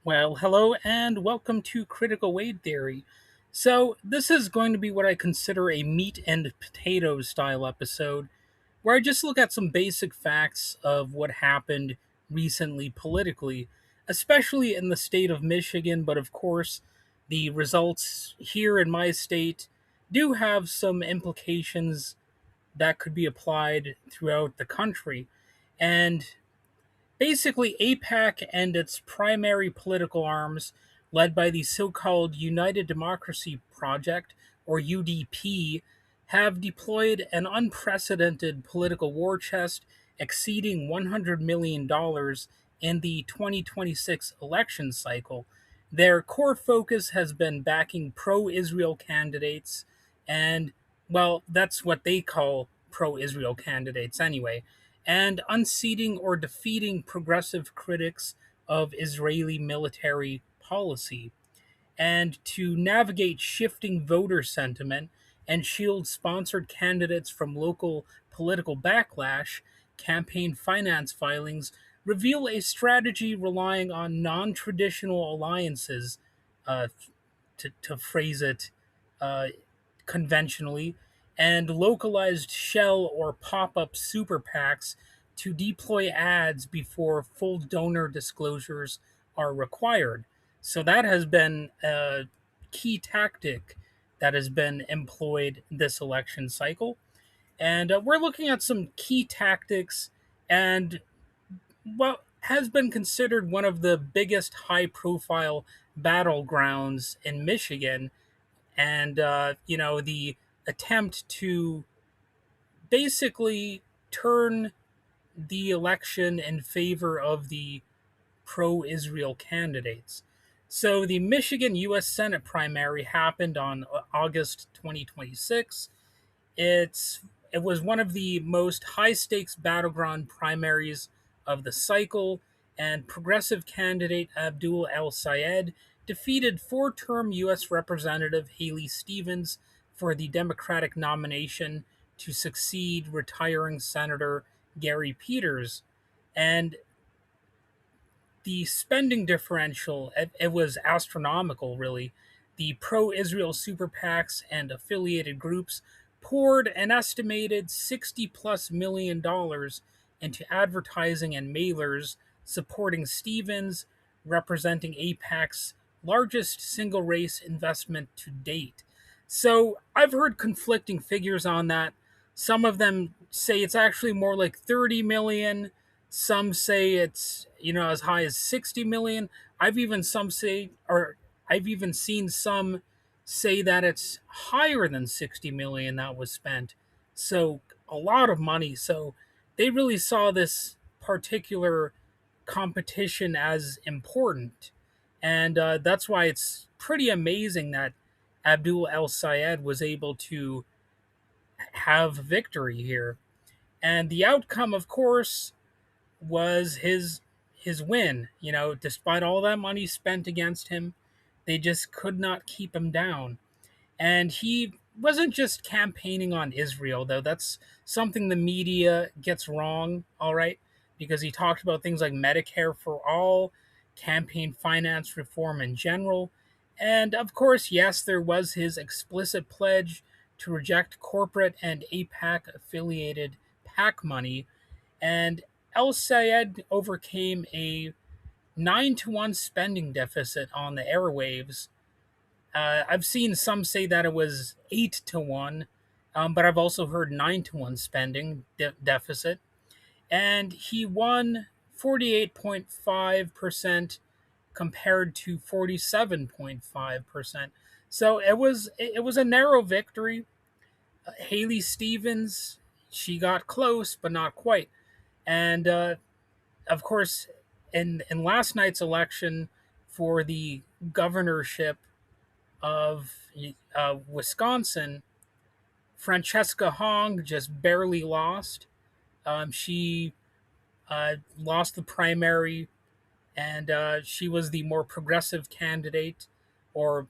Well, hello and welcome to Critical Weight Theory. So, this is going to be what I consider a meat and potatoes style episode, where I just look at some basic facts of what happened recently politically, especially in the state of Michigan, but of course, the results here in my state do have some implications that could be applied throughout the country. And basically, AIPAC and its primary political arms, led by the so called United Democracy Project, or UDP, have deployed an unprecedented political war chest exceeding $100 million dollars in the 2026 election cycle. Their core focus has been backing pro Israel candidates, and, well, that's what they call pro Israel candidates anyway, and unseating or defeating progressive critics of Israeli military policy, and to navigate shifting voter sentiment and shield sponsored candidates from local political backlash. Campaign finance filings reveal a strategy relying on non traditional alliances, uh, to phrase it uh, conventionally, and localized shell or pop up super PACs to deploy ads before full donor disclosures are required. So that has been a key tactic that has been employed this election cycle. And we're looking at some key tactics and what has been considered one of the biggest high profile battlegrounds in Michigan. And, the attempt to basically turn the election in favor of the pro Israel candidates. So the Michigan U.S. Senate primary happened on August 2026. It's it was one of the most high stakes battleground primaries of the cycle, and progressive candidate Abdul El-Sayed defeated four-term U.S. Representative Haley Stevens for the Democratic nomination to succeed retiring Senator Gary Peters. And the spending differential, it was astronomical, really. The pro Israel super PACs and affiliated groups poured an estimated 60 plus $1 million into advertising and mailers supporting Stevens, representing AIPAC's largest single race investment to date. So I've heard conflicting figures on that. Some of them say it's actually more like 30 million. Some say it's, as high as 60 million. I've even seen some say that it's higher than 60 million that was spent. So a lot of money. So they really saw this particular competition as important. And that's why it's pretty amazing that Abdul El Sayed was able to have victory here. And the outcome, of course, was his win. Despite all that money spent against him, they just could not keep him down. And he wasn't just campaigning on Israel, though. That's something the media gets wrong, all right, because he talked about things like Medicare for all, campaign finance reform in general, and of course, yes, there was his explicit pledge to reject corporate and APAC affiliated PAC money. And El Sayed overcame a 9-to-1 spending deficit on the airwaves. I've seen some say that it was 8-to-1, but I've also heard 9-to-1 spending deficit. And he won 48.5% compared to 47.5%. So it was a narrow victory. Haley Stevens, she got close, but not quite. And of course, in last night's election for the governorship of Wisconsin, Francesca Hong just barely lost. She lost the primary, and she was the more progressive candidate, or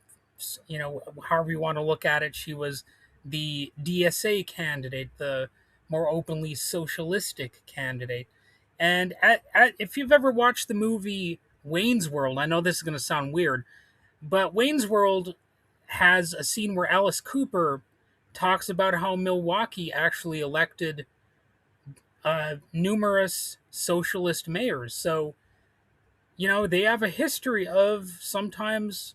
however you want to look at it. She was the DSA candidate, the more openly socialistic candidate. And if you've ever watched the movie Wayne's World. I know this is going to sound weird, but Wayne's World has a scene where Alice Cooper talks about how Milwaukee actually elected numerous socialist mayors. So, they have a history of sometimes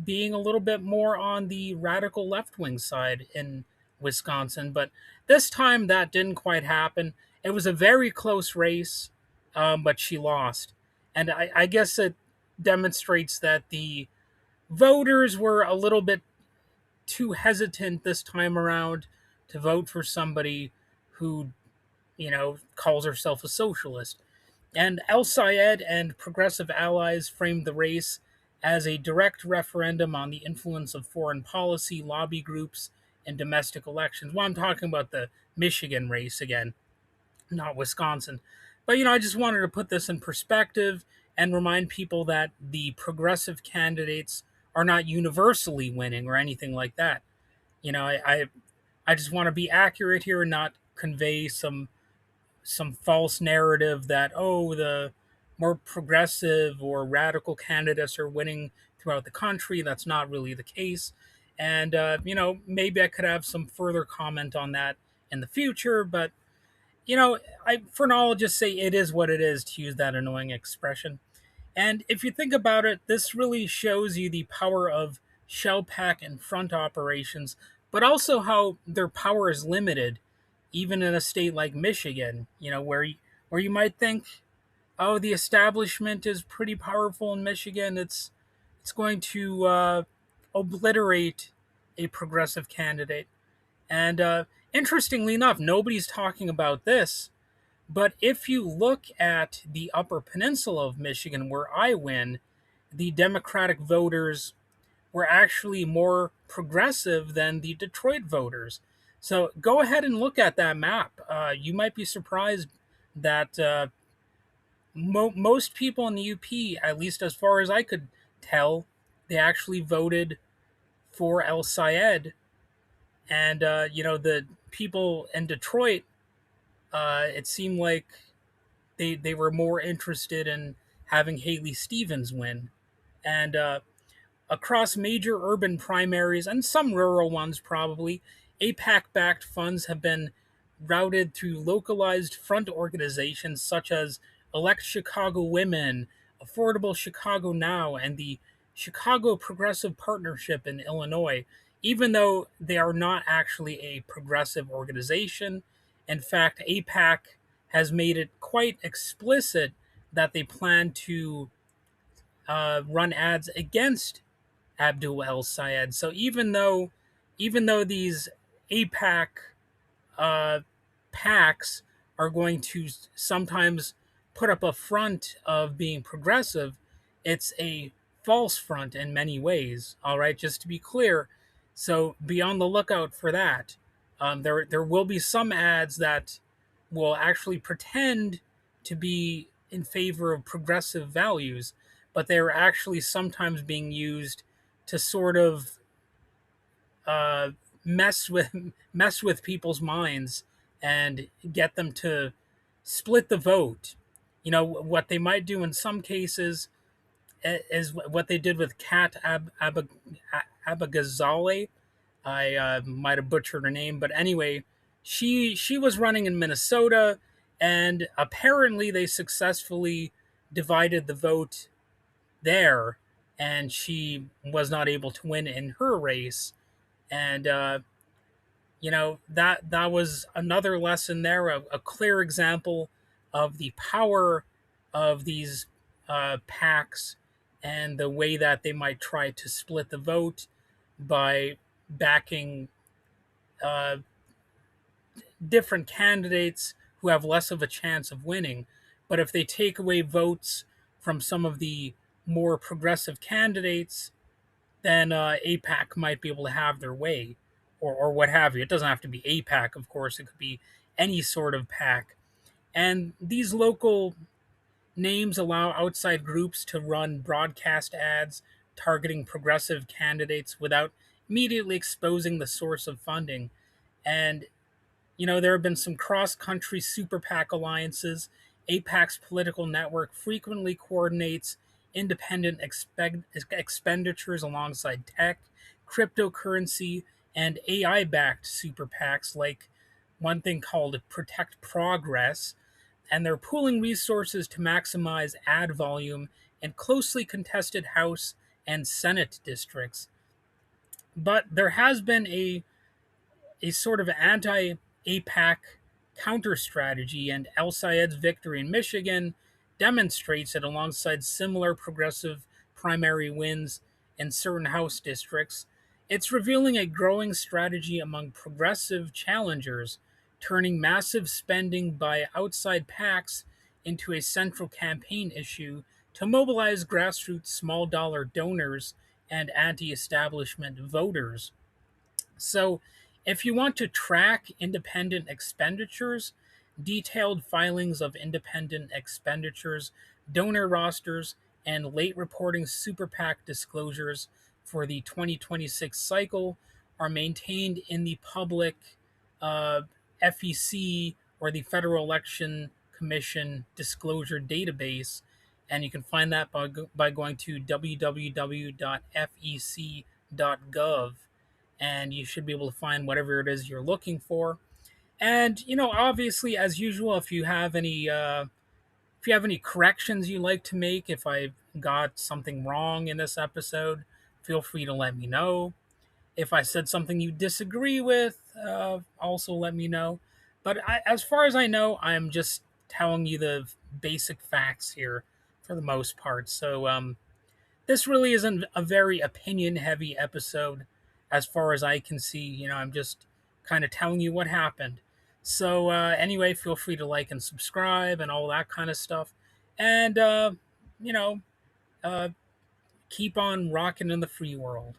being a little bit more on the radical left wing side in Wisconsin. But this time that didn't quite happen. It was a very close race, but she lost. And I guess it demonstrates that the voters were a little bit too hesitant this time around to vote for somebody who, calls herself a socialist. And El-Sayed and progressive allies framed the race as a direct referendum on the influence of foreign policy, lobby groups, and domestic elections. Well, I'm talking about the Michigan race again, not Wisconsin. But, I just wanted to put this in perspective and remind people that the progressive candidates are not universally winning or anything like that. I just want to be accurate here and not convey some false narrative that, the more progressive or radical candidates are winning throughout the country. That's not really the case. And maybe I could have some further comment on that in the future, but I for now I'll just say it is what it is, to use that annoying expression. And if you think about it, this really shows you the power of shell pack and front operations, but also how their power is limited, even in a state like Michigan, where you might think, oh, the establishment is pretty powerful in Michigan. It's going to obliterate a progressive candidate. And interestingly enough, nobody's talking about this. But if you look at the Upper Peninsula of Michigan, where I win, the Democratic voters were actually more progressive than the Detroit voters. So go ahead and look at that map. You might be surprised that most people in the UP, at least as far as I could tell, they actually voted for El-Sayed. And, the people in Detroit, it seemed like they were more interested in having Haley Stevens win. And across major urban primaries and some rural ones, probably, AIPAC backed funds have been routed through localized front organizations such as Elect Chicago Women, Affordable Chicago Now, and the Chicago Progressive Partnership in Illinois, even though they are not actually a progressive organization. In fact, AIPAC has made it quite explicit that they plan to run ads against Abdul El-Sayed. So even though these AIPAC uh, PACs are going to sometimes put up a front of being progressive, it's a false front in many ways. All right, just to be clear. So be on the lookout for that. There will be some ads that will actually pretend to be in favor of progressive values, but they're actually sometimes being used to sort of uh, mess with mess with people's minds and get them to split the vote. What they might do in some cases is what they did with Abagazale. I might have butchered her name, but anyway, she was running in Minnesota, and apparently they successfully divided the vote there, and she was not able to win in her race. And that was another lesson there, a clear example of the power of these PACs and the way that they might try to split the vote by backing uh, different candidates who have less of a chance of winning. But if they take away votes from some of the more progressive candidates, then APAC might be able to have their way, or what have you. It doesn't have to be APAC, of course. It could be any sort of PAC. And these local names allow outside groups to run broadcast ads targeting progressive candidates without immediately exposing the source of funding. And there have been some cross country super PAC alliances AIPAC's political network frequently coordinates independent expenditures alongside tech, cryptocurrency, and AI backed super PACs like one thing called Protect Progress, and they're pooling resources to maximize ad volume in closely contested House and Senate districts. But there has been a sort of anti APAC counter strategy, and El-Sayed's victory in Michigan demonstrates it alongside similar progressive primary wins in certain House districts. It's revealing a growing strategy among progressive challengers, turning massive spending by outside PACs into a central campaign issue to mobilize grassroots small dollar donors and anti establishment voters. So, if you want to track independent expenditures, detailed filings of independent expenditures, donor rosters, and late reporting super PAC disclosures for the 2026 cycle are maintained in the public uh, FEC or the Federal Election Commission disclosure database. And you can find that by going to www.fec.gov, and you should be able to find whatever it is you're looking for. And obviously, as usual, if you have any corrections you'd like to make, if I got something wrong in this episode, feel free to let me know. If I said something you disagree with, also let me know. But as far as I know, I'm just telling you the basic facts here for the most part. So this really isn't a very opinion heavy episode as far as I can see. I'm just kind of telling you what happened. So, anyway, feel free to like and subscribe and all that kind of stuff. And, you know, uh, keep on rocking in the free world.